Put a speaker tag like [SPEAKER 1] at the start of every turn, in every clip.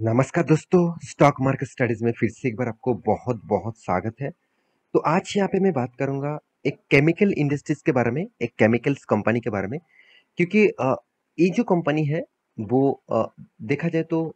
[SPEAKER 1] नमस्कार दोस्तों, stock market studies में फिर से एक बार आपको बहुत बहुत स्वागत है। तो आज यहाँ पे मैं बात करूंगा एक केमिकल इंडस्ट्रीज के बारे में, एक केमिकल्स कंपनी के बारे में। क्योंकि ये जो कंपनी है वो देखा जाए तो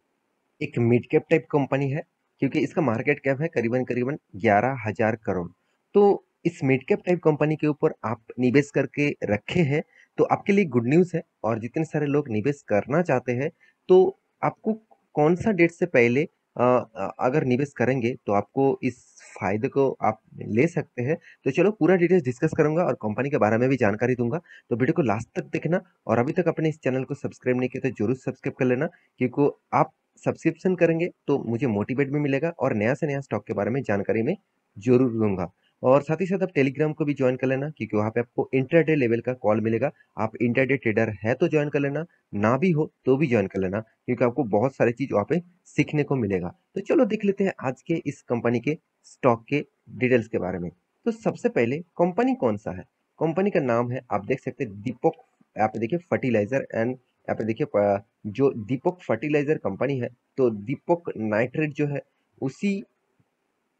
[SPEAKER 1] एक मिड कैप टाइप कंपनी है। क्योंकि इसका मार्केट कैप है करीबन करीबन 11,000 करोड़। तो इस मिड कैप टाइप कंपनी के ऊपर आप निवेश करके रखे हैं, तो आपके लिए गुड न्यूज़ है। और जितने सारे लोग निवेश करना चाहते हैं, तो आपको कौन सा डेट से पहले अगर निवेश करेंगे तो आपको इस फायदे को आप ले सकते हैं। तो चलो पूरा डिटेल्स डिस्कस करूंगा और कंपनी के बारे में भी जानकारी दूंगा। तो वीडियो को लास्ट तक देखना, और अभी तक अपने इस चैनल को सब्सक्राइब नहीं किया तो जरूर सब्सक्राइब कर लेना। क्योंकि आप सब्सक्रिप्शन करेंगे तो मुझे मोटिवेट भी मिलेगा और नया से नया स्टॉक के बारे में जानकारी मैं जरूर दूंगा। और साथ ही साथ आप टेलीग्राम को भी ज्वाइन कर लेना, क्योंकि वहाँ पे आपको इंटरडे लेवल का कॉल मिलेगा। आप इंटरडे ट्रेडर है तो ज्वाइन कर लेना, ना भी हो तो भी ज्वाइन कर लेना, क्योंकि आपको बहुत सारी चीज वहाँ पे सीखने को मिलेगा। तो चलो देख लेते हैं आज के इस कंपनी के स्टॉक के डिटेल्स के बारे में। तो सबसे पहले कंपनी कौन सा है। कंपनी का नाम है, आप देख सकते हैं, दीपक। यहाँ पे देखिए फर्टिलाइजर एंड यहाँ पे देखिए जो दीपक फर्टिलाइजर कंपनी है, तो दीपक नाइट्रेट जो है उसी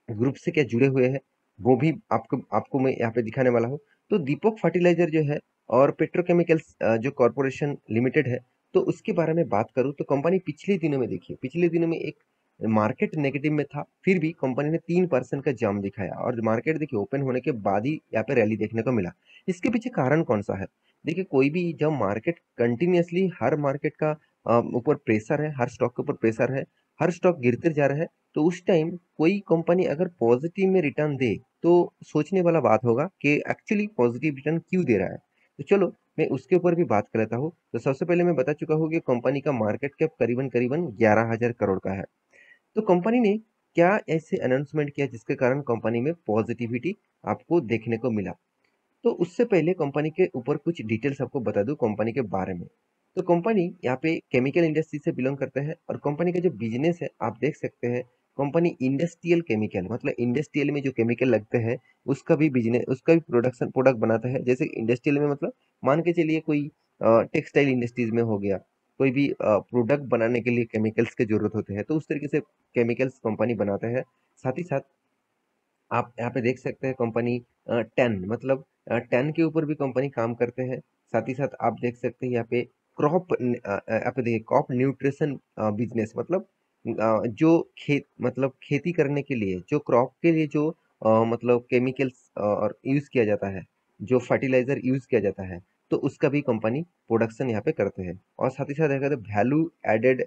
[SPEAKER 1] ग्रुप से क्या जुड़े हुए हैं, वो भी आपको आपको मैं यहाँ पे दिखाने वाला हूँ। तो दीपक फर्टिलाइजर जो है और पेट्रोकेमिकल्स जो कॉरपोरेशन लिमिटेड है, तो उसके बारे में बात करूँ तो कंपनी पिछले दिनों में, देखिए पिछले दिनों में एक मार्केट नेगेटिव में था, फिर भी कंपनी ने 3% का जंप दिखाया। और मार्केट देखिए ओपन होने के बाद ही यहाँ पे रैली देखने को मिला। इसके पीछे कारण कौन सा है। देखिए कोई भी जब मार्केट कंटिन्यूअसली, हर मार्केट का ऊपर प्रेशर है, हर स्टॉक के ऊपर प्रेशर है, हर स्टॉक गिरते जा रहा है, तो उस टाइम कोई कंपनी अगर पॉजिटिव में रिटर्न दे तो सोचने वाला बात होगा कि एक्चुअली पॉजिटिव रिटर्न क्यों दे रहा है। तो चलो मैं उसके ऊपर भी बात कर लेता हूँ। तो सबसे पहले मैं बता चुका हूँ कि कंपनी का मार्केट कैप करीबन करीबन 11,000 करोड़ का है। तो कंपनी ने क्या ऐसे अनाउंसमेंट किया जिसके कारण कंपनी में पॉजिटिविटी आपको देखने को मिला। तो उससे पहले कंपनी के ऊपर कुछ डिटेल्स आपको बता दूं कंपनी के बारे में। तो कंपनी यहाँ पे केमिकल इंडस्ट्री से बिलोंग करते हैं, और कंपनी का जो बिजनेस है आप देख सकते हैं। कंपनी इंडस्ट्रियल केमिकल, मतलब इंडस्ट्रियल में जो केमिकल लगते हैं उसका भी बिजनेस, उसका भी प्रोडक्शन प्रोडक्ट बनाता है। जैसे इंडस्ट्रियल में मतलब मान के चलिए कोई टेक्सटाइल इंडस्ट्रीज में हो गया, कोई भी प्रोडक्ट बनाने के लिए केमिकल्स की जरूरत होते हैं, तो उस तरीके से केमिकल्स कंपनी बनाते हैं। साथ ही साथ आप यहाँ पे देख सकते हैं कंपनी टेन, मतलब टेन के ऊपर भी कंपनी काम करते हैं। साथ ही साथ आप देख सकते हैं यहाँ पे क्रॉप, यहाँ पे देखिए क्रॉप न्यूट्रिशन बिजनेस, मतलब जो खेत, मतलब खेती करने के लिए जो क्रॉप के लिए जो मतलब केमिकल्स और यूज किया जाता है, जो फर्टिलाइजर यूज किया जाता है, तो उसका भी कंपनी प्रोडक्शन यहाँ पे करते हैं। और साथ ही साथ देखा तो वैल्यू एडेड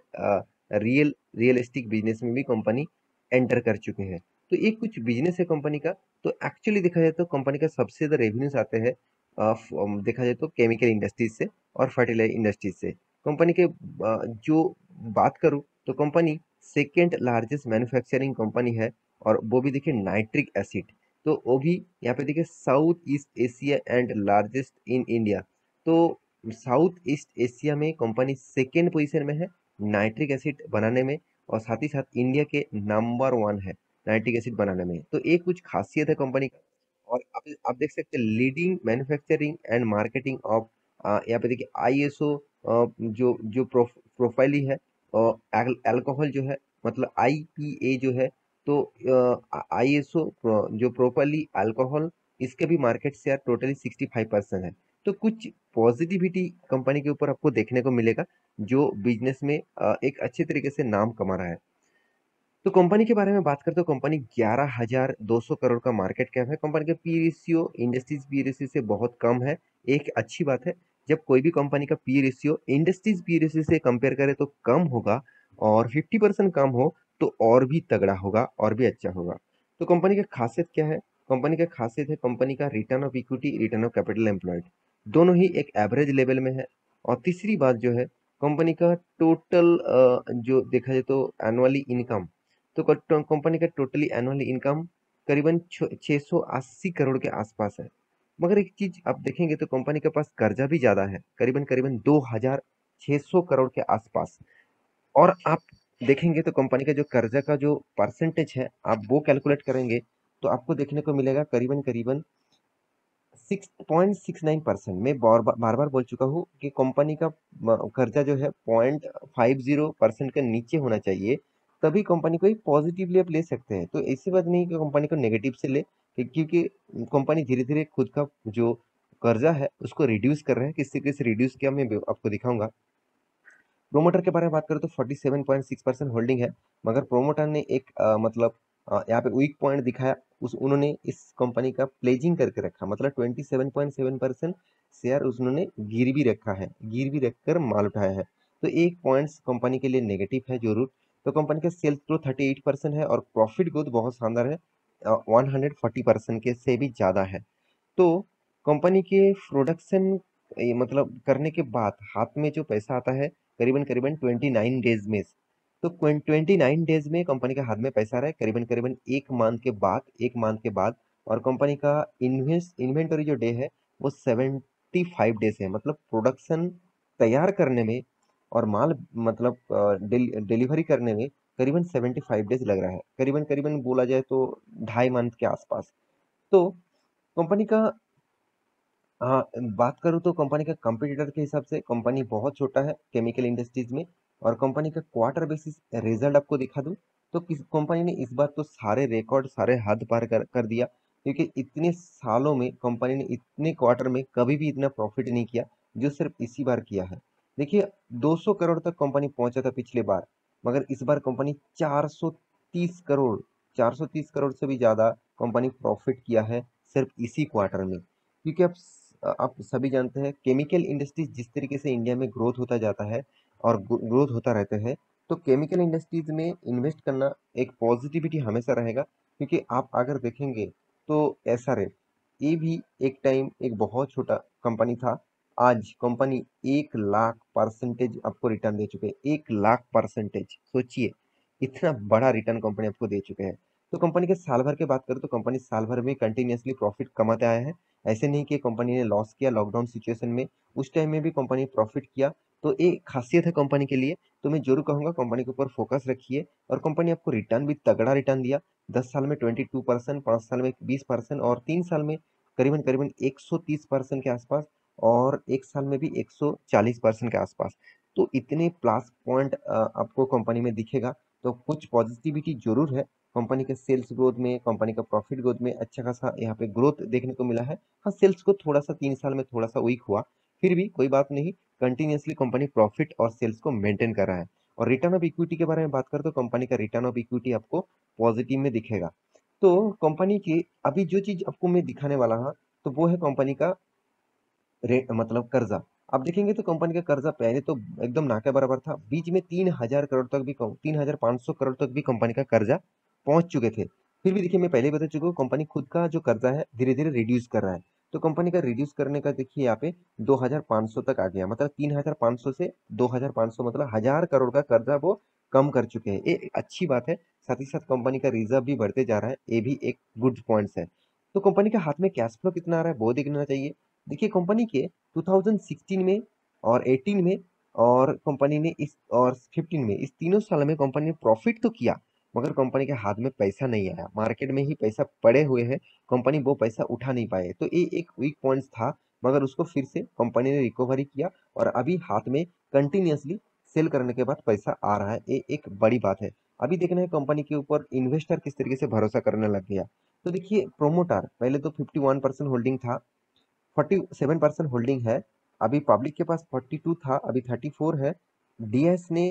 [SPEAKER 1] रियलिस्टिक बिजनेस में भी कंपनी एंटर कर चुके हैं। तो ये कुछ बिजनेस है कंपनी का। तो एक्चुअली देखा जाए तो कंपनी का सबसे ज़्यादा रेवेन्यूज आते हैं देखा जाए तो केमिकल इंडस्ट्रीज से और फर्टिलाइजर इंडस्ट्रीज से। कंपनी के जो बात करूँ तो company second largest manufacturing company है, और वो भी देखिए नाइट्रिक एसिड। तो वो भी यहाँ पे देखिए south east Asia and largest in India. तो साउथ ईस्ट एशिया में कंपनी सेकेंड पोजीशन में है नाइट्रिक एसिड बनाने में, और साथ ही साथ इंडिया के नंबर वन है नाइट्रिक एसिड बनाने में। तो ये कुछ खासियत है कंपनी का। और आप देख सकते हैं leading manufacturing and marketing of, यहाँ पे देखिए आईएसओ जो प्रोफाइल ही है, और अल्कोहल जो है, मतलब आईपीए जो है, तो आईएसओ जो प्रोफाइली अल्कोहल, इसके भी मार्केट शेयर टोटली 65% है। तो कुछ पॉजिटिविटी कंपनी के ऊपर आपको देखने को मिलेगा, जो बिजनेस में एक अच्छे तरीके से नाम कमा रहा है। तो कंपनी के बारे में बात करते हो, कंपनी 11,200 करोड़ का मार्केट कैप है। कंपनी का P ratio industries P ratio से बहुत कम है। एक अच्छी बात है, जब कोई भी कंपनी का P ratio industries P ratio से कंपेयर करे तो कम होगा, और 50% कम हो तो और भी तगड़ा होगा और भी अच्छा होगा। तो कंपनी की खासियत क्या है। कंपनी का खासियत है कंपनी का return of equity, return of capital employed, दोनों ही एक एवरेज लेवल में है। और तीसरी बात जो है, कंपनी का टोटल जो देखा जाए तो एनुअली इनकम, तो कंपनी का टोटली एनुअल इनकम करीबन 680 करोड़ के आसपास है। मगर एक चीज आप देखेंगे तो कंपनी के पास कर्जा भी ज्यादा है, करीबन करीबन 2,600 करोड़ के आसपास। और आप देखेंगे तो कंपनी का जो कर्जा का जो परसेंटेज है, आप वो कैलकुलेट करेंगे तो आपको देखने को मिलेगा करीबन करीबन 6.69%। मैं बार बार बोल चुका हूँ कि कंपनी का कर्जा जो है 0.50% के नीचे होना चाहिए, तभी कंपनी को एक पॉजिटिवली आप ले सकते हैं। तो ऐसी बात नहीं कि कंपनी को नेगेटिव से ले, क्योंकि कंपनी धीरे धीरे खुद का जो कर्जा है उसको रिड्यूस कर रहे हैं। किस तरीके से रिड्यूस किया मैं आपको दिखाऊंगा। प्रोमोटर के बारे में बात करें तो 47.6% होल्डिंग है, मगर प्रोमोटर ने एक यहाँ पे वीक पॉइंट दिखाया। उस उन्होंने इस कंपनी का प्लेजिंग करके रखा, मतलब 27.7% शेयर उन्होंने गिरवी रखा है, गिरवी रखकर माल उठाया है। तो एक पॉइंट्स कंपनी के लिए नेगेटिव है जरूर। तो कंपनी का सेल्स ग्रोथ 38% है और प्रॉफिट ग्रोथ बहुत शानदार है, 140% के से भी ज़्यादा है। तो कंपनी के प्रोडक्शन मतलब करने के बाद हाथ में जो पैसा आता है करीबन करीबन 29 डेज में। तो 29 डेज में कंपनी के हाथ में पैसा आ रहा है, करीबन करीबन एक मंथ के बाद। और कंपनी का इन्वेंटरी जो डे है वो 75 डेज है, मतलब प्रोडक्शन तैयार करने में और माल मतलब डिलीवरी करने में करीबन 75 डेज लग रहा है, करीबन करीबन बोला जाए तो 2.5 मंथ के आसपास। तो कंपनी का हाँ, बात करूँ तो कंपनी का कंपटीटर के हिसाब से कंपनी बहुत छोटा है केमिकल इंडस्ट्रीज में। और कंपनी का क्वार्टर बेसिस रिजल्ट आपको दिखा दूं तो किस कंपनी ने इस बार तो सारे रिकॉर्ड सारे हद पार कर दिया, क्योंकि इतने सालों में कंपनी ने इतने क्वार्टर में कभी भी इतना प्रॉफिट नहीं किया जो सिर्फ इसी बार किया है। देखिए, 200 करोड़ तक कंपनी पहुंचा था पिछले बार, मगर इस बार कंपनी 430 करोड़, 430 करोड़ से भी ज्यादा कंपनी प्रॉफिट किया है सिर्फ इसी क्वार्टर में। क्योंकि आप सभी जानते हैं केमिकल इंडस्ट्रीज जिस तरीके से इंडिया में ग्रोथ होता जाता है और ग्रोथ होता रहता है, तो केमिकल इंडस्ट्रीज में इन्वेस्ट करना एक पॉजिटिविटी हमेशा रहेगा। क्योंकि आप अगर देखेंगे तो एसआरएफ ये भी एक टाइम एक बहुत छोटा कंपनी था, आज कंपनी 1 लाख% आपको रिटर्न दे चुके हैं। 1 लाख%, सोचिए इतना बड़ा रिटर्न कंपनी आपको दे चुके हैं। तो कंपनी के साल भर की बात करें तो कंपनी साल भर में कंटिन्यूसली प्रॉफिट कमाते आया है। ऐसे नहीं कि कंपनी ने लॉस किया लॉकडाउन सिचुएशन में, उस टाइम में भी कंपनी प्रॉफिट किया। तो एक खासियत है कंपनी के लिए। तो मैं जरूर कहूंगा कंपनी के ऊपर फोकस रखिए। और कंपनी आपको रिटर्न भी तगड़ा रिटर्न दिया, 10 साल में 22%, 5 साल में 20% और 3 साल में करीबन करीबन 130% के आसपास, और एक साल में भी 140% के आसपास। तो इतने प्लस पॉइंट आपको कंपनी में दिखेगा, तो कुछ पॉजिटिविटी जरूर है। कंपनी के सेल्स ग्रोथ में, कंपनी का प्रॉफिट ग्रोथ में अच्छा खासा यहाँ पे ग्रोथ देखने को मिला है। हाँ, सेल्स को थोड़ा सा 3 साल में थोड़ा सा वीक हुआ, फिर भी कोई बात नहीं, कंटिन्यूसली कंपनी प्रॉफिट और सेल्स को मेंटेन कर रहा है। और रिटर्न ऑफ इक्विटी के बारे में बात करें तो कंपनी का रिटर्न ऑफ इक्विटी आपको पॉजिटिव में दिखेगा। तो कंपनी की अभी जो चीज आपको मैं दिखाने वाला हूँ, तो वो है कंपनी का रेट मतलब कर्जा। आप देखेंगे तो कंपनी का कर्जा पहले तो एकदम ना के बराबर था, बीच में 3,000 करोड़ तक भी 3,500 करोड़ तक भी कंपनी का कर्जा पहुंच चुके थे। फिर भी देखिए, मैं पहले ही बता चुका हूँ कंपनी खुद का जो कर्जा है धीरे धीरे रिड्यूस कर रहा है। तो कंपनी का रिड्यूस करने का देखिए यहाँ पे 2,500 तक आ गया, मतलब 3,500 से 2,500, मतलब 1,000 करोड़ का कर्जा वो कम कर चुके हैं। ये अच्छी बात है। साथ ही साथ कंपनी का रिजर्व भी बढ़ते जा रहा है, ये भी एक गुड पॉइंट्स है। तो कंपनी के हाथ में कैश फ्लो कितना आ रहा है वो देखना चाहिए। देखिए, कंपनी के 2016 में और 18 में और कंपनी ने इस और 15 में, इस तीनों साल में कंपनी ने प्रॉफिट तो किया, मगर कंपनी के हाथ में पैसा नहीं आया, मार्केट में ही पैसा पड़े हुए हैं, कंपनी वो पैसा उठा नहीं पाए। तो ये एक वीक पॉइंट था, मगर उसको फिर से कंपनी ने रिकवरी किया और अभी हाथ में कंटिन्यूसली सेल करने के बाद पैसा आ रहा है, ये एक बड़ी बात है। अभी देखना है कंपनी के ऊपर इन्वेस्टर किस तरीके से भरोसा करने लग गया। तो देखिए, प्रोमोटर पहले तो 51% होल्डिंग था, 47% होल्डिंग है, अभी पब्लिक के पास 42 था, अभी 34 है। डीएस ने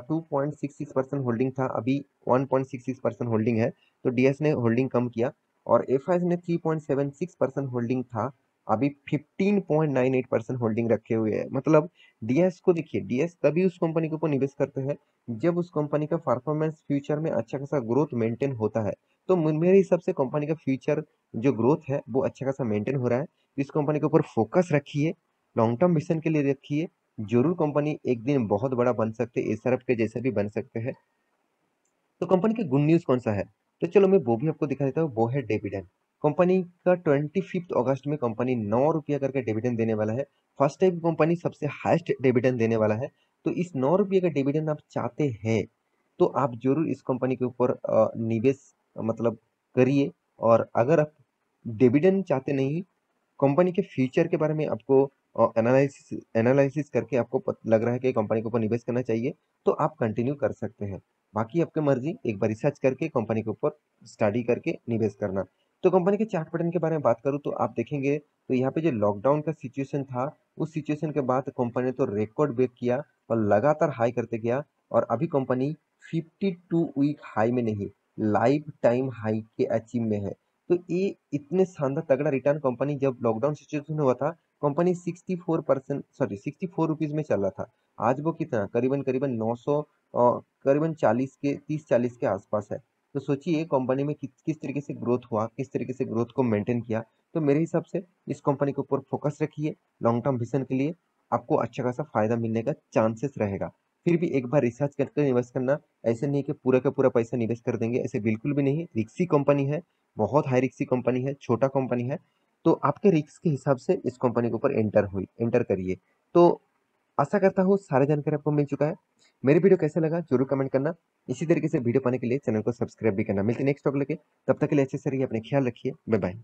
[SPEAKER 1] 2.66% होल्डिंग था, अभी 1.66% होल्डिंग है। तो डीएस ने होल्डिंग कम किया। और एफआईएस ने 3.76% होल्डिंग था, अभी 15.98% होल्डिंग रखे हुए है। मतलब डीएस को देखिए, डीएस तभी उस कंपनी के ऊपर निवेश करते हैं जब उस कंपनी का परफॉर्मेंस फ्यूचर में अच्छा खासा ग्रोथ मेंटेन होता है। तो मेरे हिसाब से कंपनी का फ्यूचर जो ग्रोथ है वो अच्छा खासा मेंटेन हो रहा है। इस कंपनी के ऊपर फोकस रखिए, लॉन्ग टर्म मिशन के लिए रखिए, जरूर कंपनी एक दिन बहुत बड़ा बन सकते हैं, एसआरएफ के जैसे भी बन सकते हैं। तो कंपनी के गुड न्यूज कौन सा है, तो चलो मैं वो भी आपको दिखा देता हूँ, वो है डिविडेंड। कंपनी का 25 अगस्त में कंपनी 9 रुपया करके डिविडेंड देने वाला है। फर्स्ट टाइम कंपनी सबसे हाईएस्ट डिविडेंड देने वाला है। तो इस 9 रुपये का डिविडेंड आप चाहते हैं तो आप जरूर इस कंपनी के ऊपर निवेश मतलब करिए। और अगर आप डिविडेंड चाहते नहीं कंपनी के फ्यूचर के बारे में आपको एनालिसिस एनालिसिस करके आपको लग रहा है कि कंपनी के ऊपर निवेश करना चाहिए, तो आप कंटिन्यू कर सकते हैं। बाकी आपकी मर्जी, एक बार रिसर्च करके कंपनी के ऊपर स्टडी करके निवेश करना। तो कंपनी के चार्ट पैटर्न के बारे में बात करूँ तो आप देखेंगे तो यहाँ पे जो लॉकडाउन का सिचुएशन था, उस सिचुएशन के बाद कंपनी ने तो रिकॉर्ड ब्रेक किया और लगातार हाई करते गया, और अभी कंपनी 52 वीक हाई में नहीं, लाइफ टाइम हाई के अचीव में है। तो ये इतने शानदार तगड़ा रिटर्न कंपनी जब लॉकडाउन सिचुएशन हुआ था, कंपनी 64 रुपीज में चल रहा था। आज वो कितना करीबन करीबन 900 करीबन 40 के 30-40 के आसपास है। तो सोचिए कंपनी में किस तरीके से ग्रोथ हुआ, किस तरीके से ग्रोथ को मेंटेन किया। तो मेरे हिसाब से इस कंपनी के ऊपर फोकस रखिए, लॉन्ग टर्म विजन के लिए आपको अच्छा खासा फायदा मिलने का चांसेस रहेगा। फिर भी एक बार रिसर्च करके इन्वेस्ट करना, ऐसे नहीं कि पूरा का पूरा पैसा निवेश कर देंगे, ऐसे बिल्कुल भी नहीं। रिक्सी कंपनी है, बहुत हाई रिक्सी कंपनी है, छोटा कंपनी है, तो आपके रिस्क के हिसाब से इस कंपनी के ऊपर एंटर करिए। तो आशा करता हूँ सारी जानकारी आपको मिल चुका है। मेरी वीडियो कैसा लगा जरूर कमेंट करना। इसी तरीके से वीडियो पाने के लिए चैनल को सब्सक्राइब भी करना। मिलते नेक्स्ट टॉपिक लेके, तब तक के लिए अच्छे से रहिए, अपने ख्याल रखिए, बाय बाय।